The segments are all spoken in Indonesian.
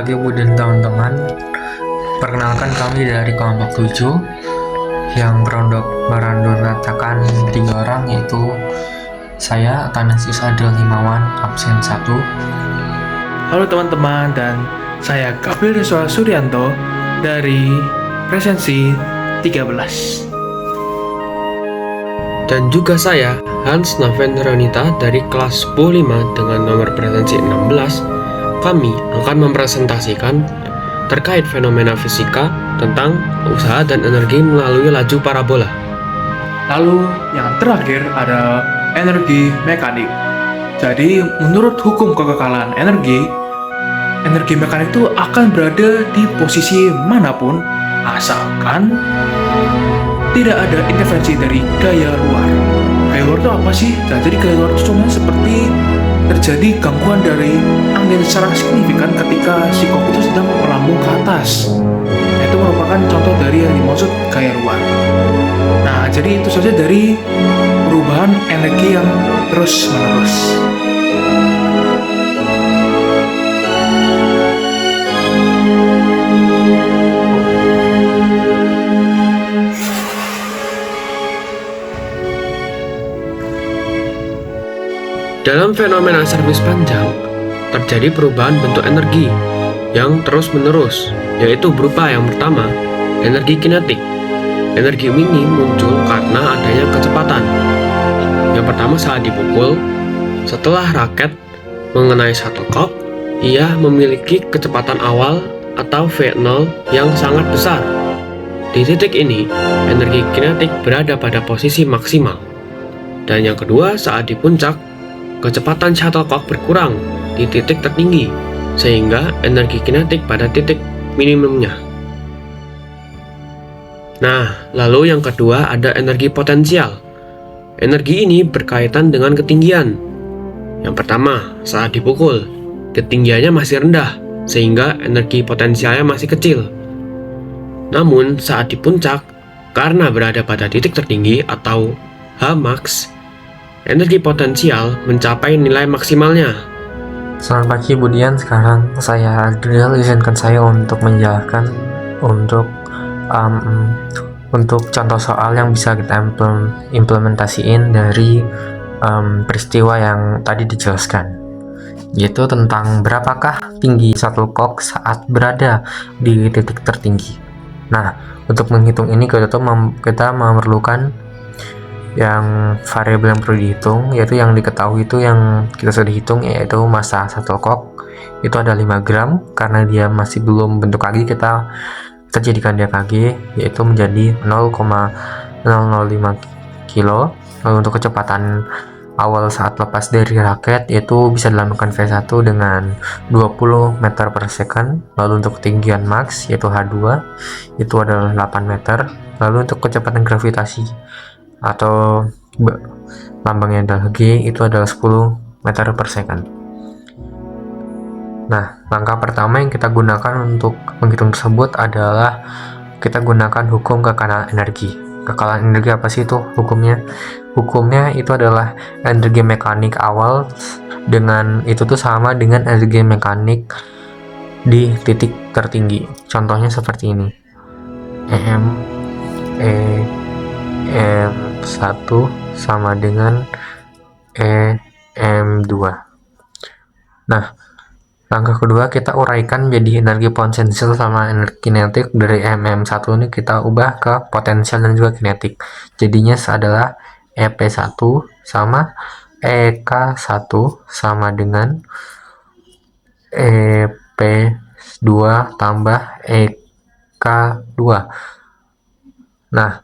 pagi Bu dan teman-teman. Perkenalkan kami dari kelompok 7 yang berondok-ratakan 3 orang, yaitu saya Athanasius Adel Himawan, absen 1. Halo teman-teman, dan saya Gabriel Deswa Suryanto dari presensi 13. Dan juga saya Hans Naven Ronita dari kelas 10-5 dengan nomor presensi 16. Kami akan mempresentasikan terkait fenomena fisika tentang usaha dan energi melalui laju parabola. Lalu yang terakhir ada energi mekanik. Jadi menurut hukum kekekalan energi mekanik itu akan berada di posisi manapun asalkan tidak ada intervensi dari gaya luar. Gaya luar itu apa sih? Nah, jadi gaya luar itu cuma seperti terjadi gangguan dari angin secara signifikan ketika si kopi itu sedang melambung ke atas. Nah, itu merupakan contoh dari yang dimaksud gaya luar. Nah, jadi itu saja dari perubahan energi yang terus-menerus. Dalam fenomena servis panjang, terjadi perubahan bentuk energi yang terus-menerus, yaitu berupa yang pertama, energi kinetik. Energi ini muncul karena adanya kecepatan. Yang pertama saat dipukul, setelah raket mengenai shuttlecock, ia memiliki kecepatan awal atau V0 yang sangat besar. Di titik ini, energi kinetik berada pada posisi maksimal. Dan yang kedua, saat di puncak, kecepatan shuttlecock berkurang di titik tertinggi, sehingga energi kinetik pada titik minimumnya. Nah, lalu yang kedua ada energi potensial. Energi ini berkaitan dengan ketinggian. Yang pertama, saat dipukul, ketinggiannya masih rendah, sehingga energi potensialnya masih kecil. Namun, saat di puncak, karena berada pada titik tertinggi atau Hmax, energi potensial mencapai nilai maksimalnya. Selamat pagi Budian, sekarang saya Adriel, izinkan saya untuk menjelaskan untuk contoh soal yang bisa kita implementasiin dari peristiwa yang tadi dijelaskan, yaitu tentang berapakah tinggi shuttlecock saat berada di titik tertinggi. Nah, untuk menghitung ini kita memerlukan yang variabel yang perlu dihitung, yaitu yang diketahui itu yang kita sudah hitung, yaitu massa shuttlecock itu ada 5 gram. Karena dia masih belum bentuk kg, kita jadikan dia kg, yaitu menjadi 0,005 kilo. Lalu untuk kecepatan awal saat lepas dari raket itu bisa dilambangkan V1 dengan 20 meter per second. Lalu untuk ketinggian max yaitu H2 itu adalah 8 meter. Lalu untuk kecepatan gravitasi atau lambangnya adalah G, itu adalah 10 meter per second. Nah, langkah pertama yang kita gunakan untuk menghitung tersebut adalah kita gunakan hukum kekekalan energi. Kekekalan energi apa sih itu hukumnya? Hukumnya itu adalah energi mekanik awal dengan itu tuh sama dengan energi mekanik di titik tertinggi. Contohnya seperti ini. M1 sama dengan M2. Nah, langkah kedua kita uraikan jadi energi potensial sama energi kinetik. Dari MM1 ini kita ubah ke potensial dan juga kinetik. Jadinya adalah EP1 sama EK1 sama dengan EP2 tambah EK2. Nah,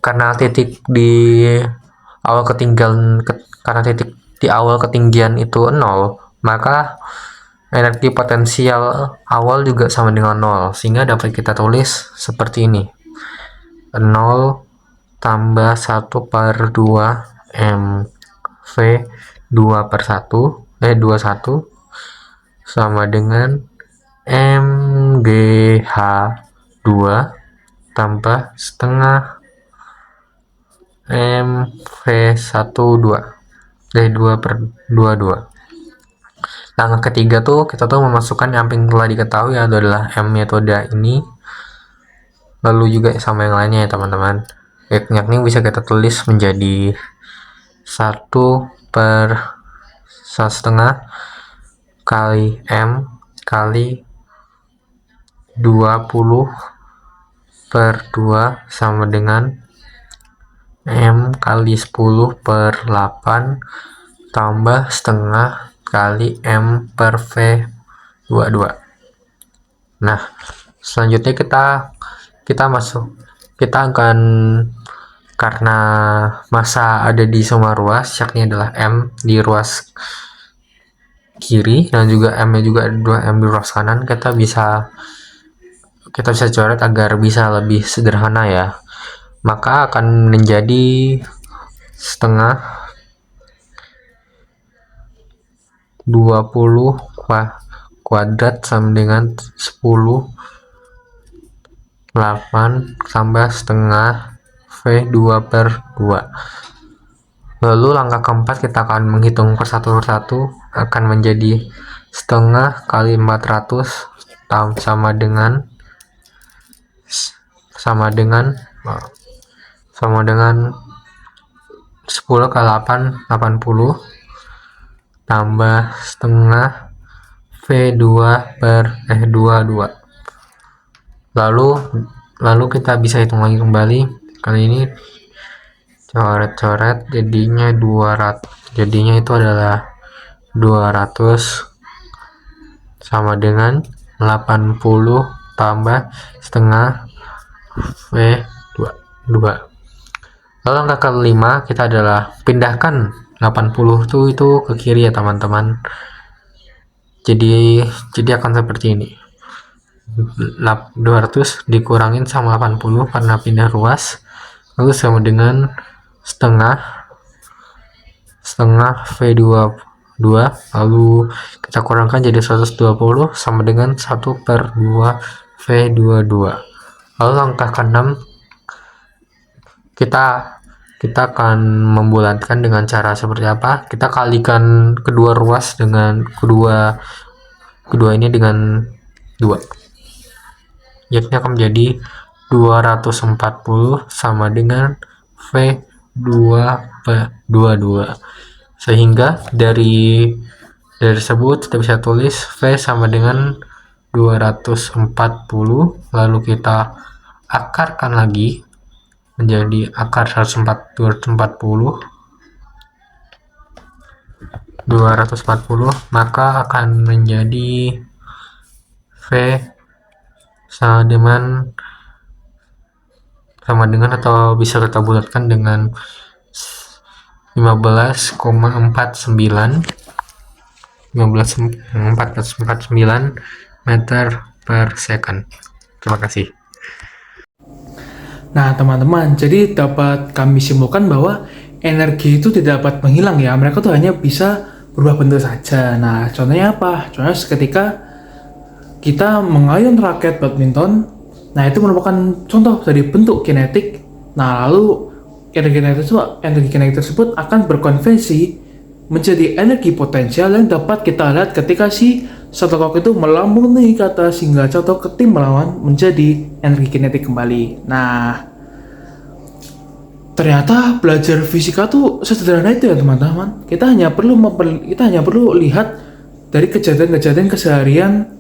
karena titik di awal ketinggian itu 0, maka energi potensial awal juga sama dengan 0, sehingga dapat kita tulis seperti ini: 0 tambah 1 per 2 MV 2 per 1 21 sama dengan MGH2 tambah setengah MV12 2 per 22. Langkah ketiga tuh kita tuh memasukkan yang telah diketahui adalah M metode ini, lalu juga sama yang lainnya ya teman-teman. Yakni bisa kita tulis menjadi 1/1,5 kali M kali 20/2 sama dengan M kali 10/8 tambah setengah kali M per V22. Nah, selanjutnya kita akan, karena massa ada di semua ruas, yakni adalah M di ruas kiri dan juga M nya juga ada 2M di ruas kanan, kita bisa coret agar bisa lebih sederhana ya. Maka akan menjadi setengah 20 kuadrat sama dengan 10/8 tambah setengah V2/2. Lalu langkah keempat kita akan menghitung persatu akan menjadi setengah kali 400 sama dengan 10 kali 8 80 tambah setengah V2/22. Lalu kita bisa hitung lagi kembali. Kali ini coret-coret jadinya 200. Jadinya itu adalah 200 sama dengan 80 tambah setengah V2. Lalu langkah kelima kita adalah pindahkan 80 itu ke kiri ya teman-teman. Jadi akan seperti ini. 200 dikurangin sama 80 karena pindah ruas, lalu sama dengan setengah V22, lalu kita kurangkan jadi 120 sama dengan 1/2 V22. Lalu langkah ke-6 kita akan membulatkan dengan cara seperti apa? Kita kalikan kedua ruas dengan kedua ini dengan 2. Yakni akan menjadi 240 sama dengan V2/22. Sehingga dari tersebut kita bisa tulis V sama dengan 240, lalu kita akarkan lagi menjadi akar 240, maka akan menjadi V sama dengan atau bisa kita bulatkan dengan 15,49 meter per second. Terima kasih. Nah, teman-teman, jadi dapat kami simpulkan bahwa energi itu tidak dapat menghilang ya. Mereka tuh hanya bisa berubah bentuk saja. Nah, contohnya apa? Contohnya ketika kita mengayun raket badminton, nah itu merupakan contoh dari bentuk kinetik. Nah, lalu energi kinetik tersebut akan berkonversi menjadi energi potensial yang dapat kita lihat ketika si shuttlecock itu melambung nih ke atas hingga jatuh ke tim melawan menjadi energi kinetik kembali. Nah, ternyata belajar fisika tuh sesederhana itu ya teman-teman. Kita hanya perlu lihat dari kejadian-kejadian keseharian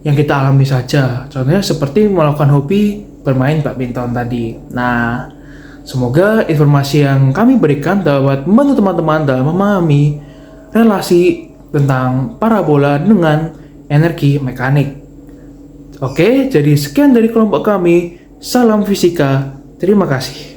yang kita alami saja. Contohnya seperti melakukan hobi bermain badminton tadi. Nah, semoga informasi yang kami berikan dapat membantu teman-teman dalam memahami relasi tentang parabola dengan energi mekanik. Oke, jadi sekian dari kelompok kami. Salam fisika. Terima kasih.